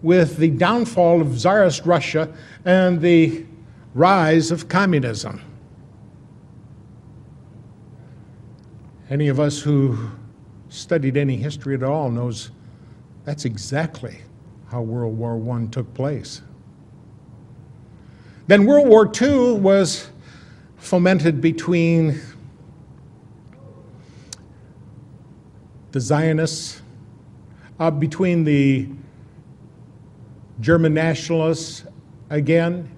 with the downfall of Tsarist Russia and the rise of communism. Any of us who studied any history at all knows that's exactly how World War I took place. Then World War II was fomented between the Zionists, between the German nationalists again,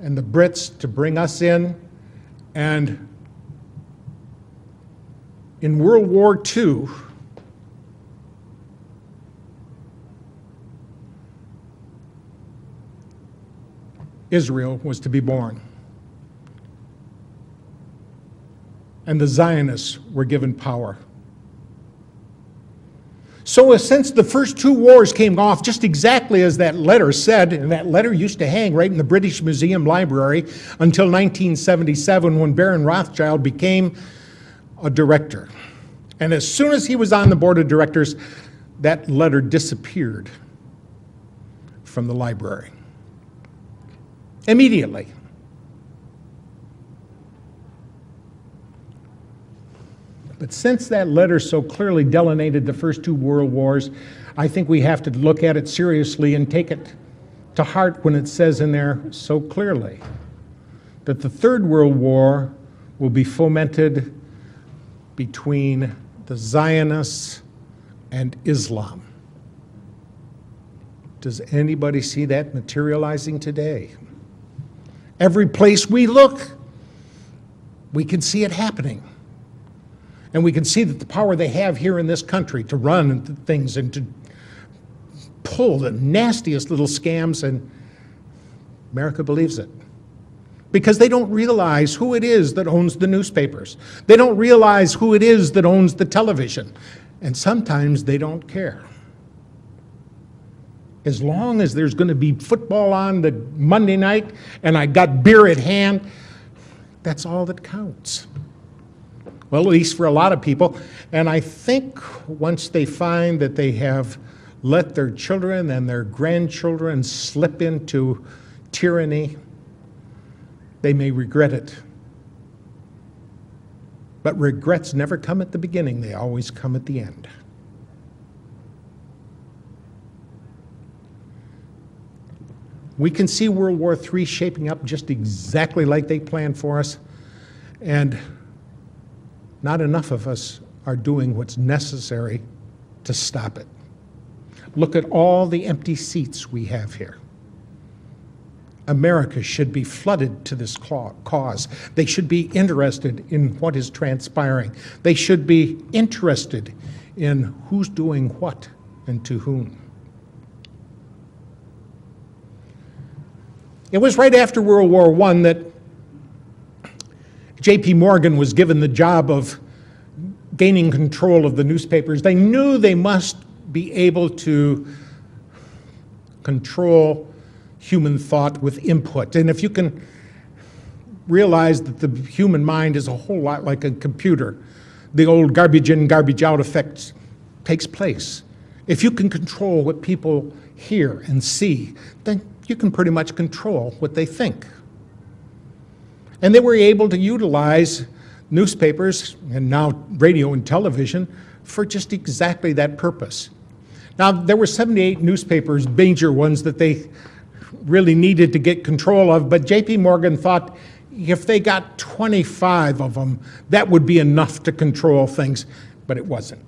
and the Brits to bring us in. And in World War II, Israel was to be born. And the Zionists were given power. So since the first two wars came off just exactly as that letter said, and that letter used to hang right in the British Museum library until 1977 when Baron Rothschild became a director. And as soon as he was on the board of directors, that letter disappeared from the library. Immediately. But since that letter so clearly delineated the first two world wars, I think we have to look at it seriously and take it to heart when it says in there so clearly that the Third World War will be fomented between the Zionists and Islam. Does anybody see that materializing today? Every place we look, we can see it happening. And we can see that the power they have here in this country to run things and to pull the nastiest little scams, and America believes it. Because they don't realize who it is that owns the newspapers. They don't realize who it is that owns the television. And sometimes they don't care. As long as there's going to be football on the Monday night and I got beer at hand, that's all that counts. Well, at least for a lot of people. And I think once they find that they have let their children and their grandchildren slip into tyranny, they may regret it. But regrets never come at the beginning, they always come at the end. We can see World War III shaping up just exactly like they planned for us, and not enough of us are doing what's necessary to stop it. Look at all the empty seats we have here. America should be flooded to this cause. They should be interested in what is transpiring. They should be interested in who's doing what and to whom. It was right after World War I that J.P. Morgan was given the job of gaining control of the newspapers. They knew they must be able to control human thought with input. And if you can realize that the human mind is a whole lot like a computer, the old garbage in, garbage out effect takes place. If you can control what people hear and see, then you can pretty much control what they think. And they were able to utilize newspapers and now radio and television for just exactly that purpose. Now, there were 78 newspapers, major ones, that they really needed to get control of, but J.P. Morgan thought if they got 25 of them, that would be enough to control things, but it wasn't.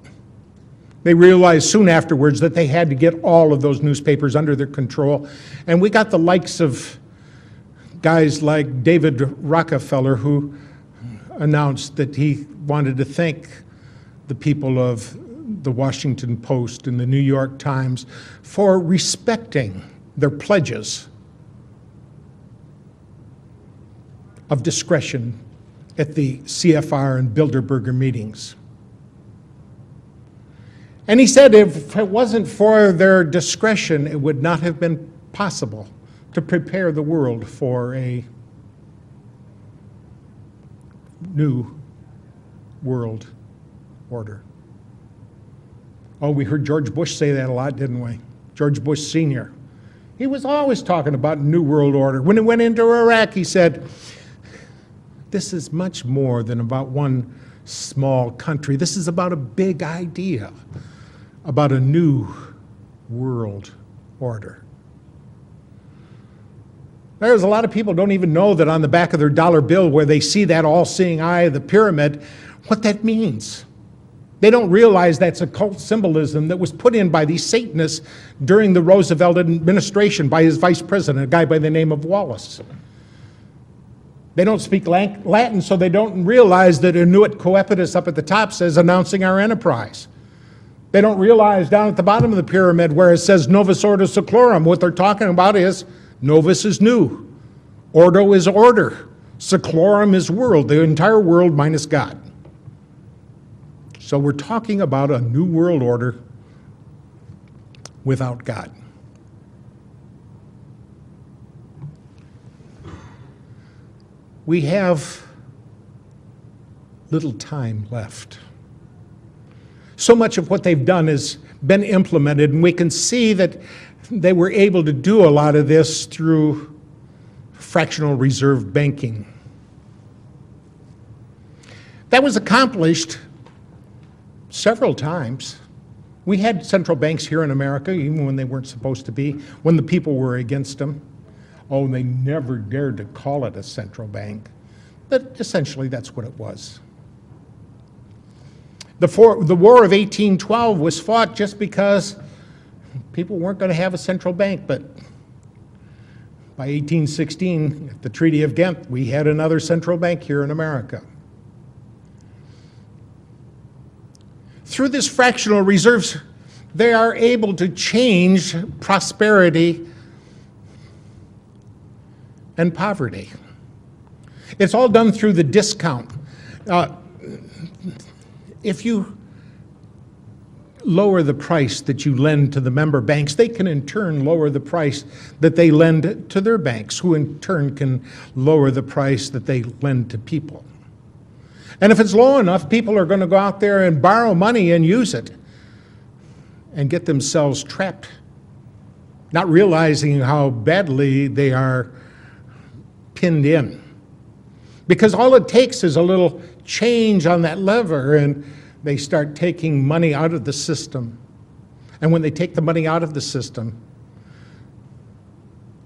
They realized soon afterwards that they had to get all of those newspapers under their control, and we got the likes of guys like David Rockefeller, who announced that he wanted to thank the people of the Washington Post and the New York Times for respecting their pledges of discretion at the CFR and Bilderberger meetings. And he said if it wasn't for their discretion, it would not have been possible to prepare the world for a new world order. Oh, we heard George Bush say that a lot, didn't we? George Bush Sr. He was always talking about New World Order. When he went into Iraq, he said, this is much more than about one small country. This is about a big idea, about a new world order. There's a lot of people don't even know that on the back of their dollar bill where they see that all-seeing eye of the pyramid, what that means. They don't realize that's occult symbolism that was put in by these Satanists during the Roosevelt administration by his vice president, a guy by the name of Wallace. They don't speak Latin, so they don't realize that Inuit Coepitus up at the top says announcing our enterprise. They don't realize down at the bottom of the pyramid where it says Novus Ordo Seclorum, what they're talking about is Novus is new, Ordo is order, Seclorum is world, the entire world minus God. So we're talking about a new world order without God. We have little time left. So much of what they've done has been implemented, and we can see that they were able to do a lot of this through fractional reserve banking. That was accomplished several times. We had central banks here in America, even when they weren't supposed to be, when the people were against them. Oh, they never dared to call it a central bank. But essentially, that's what it was. The War of 1812 was fought just because people weren't going to have a central bank, but by 1816, at the Treaty of Ghent, we had another central bank here in America. Through this fractional reserves, they are able to change prosperity and poverty. It's all done through the discount. If you lower the price that you lend to the member banks, they can in turn lower the price that they lend to their banks, who in turn can lower the price that they lend to people. And if it's low enough, people are going to go out there and borrow money and use it and get themselves trapped, not realizing how badly they are pinned in. Because all it takes is a little change on that lever and they start taking money out of the system. And when they take the money out of the system,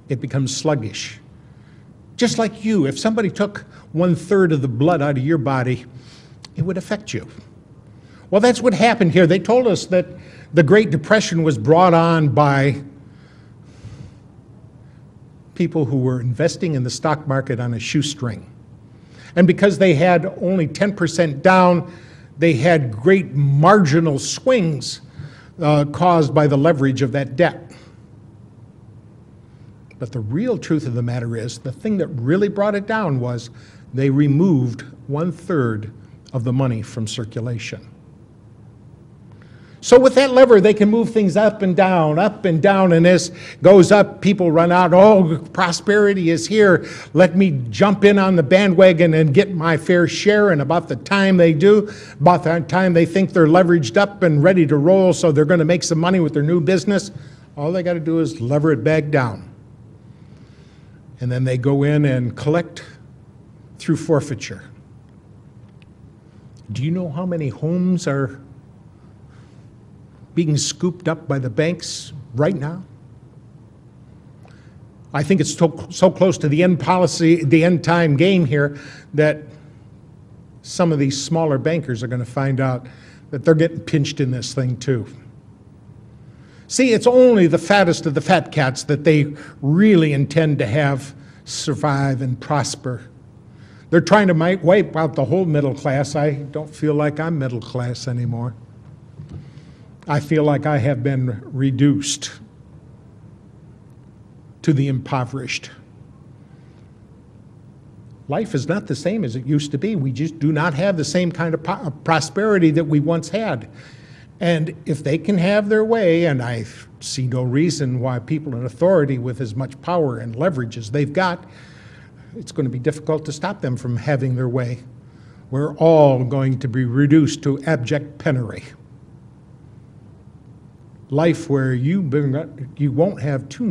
it becomes sluggish. Just like you, if somebody took 1/3 of the blood out of your body, it would affect you. Well, that's what happened here. They told us that the Great Depression was brought on by people who were investing in the stock market on a shoestring. And because they had only 10% down, they had great marginal swings caused by the leverage of that debt. But the real truth of the matter is, the thing that really brought it down was they removed 1/3 of the money from circulation. So with that lever, they can move things up and down, and as goes up, people run out, oh, prosperity is here. Let me jump in on the bandwagon and get my fair share. And about the time they do, about the time they think they're leveraged up and ready to roll, so they're going to make some money with their new business, all they got to do is lever it back down. And then they go in and collect through forfeiture. Do you know how many homes are being scooped up by the banks right now? I think it's so close to the end time game here, that some of these smaller bankers are going to find out that they're getting pinched in this thing too. See, it's only the fattest of the fat cats that they really intend to have survive and prosper. They're trying to wipe out the whole middle class. I don't feel like I'm middle class anymore. I feel like I have been reduced to the impoverished. Life is not the same as it used to be. We just do not have the same kind of prosperity that we once had. And if they can have their way, and I see no reason why people in authority with as much power and leverage as they've got, it's going to be difficult to stop them from having their way. We're all going to be reduced to abject penury. Life where you won't have too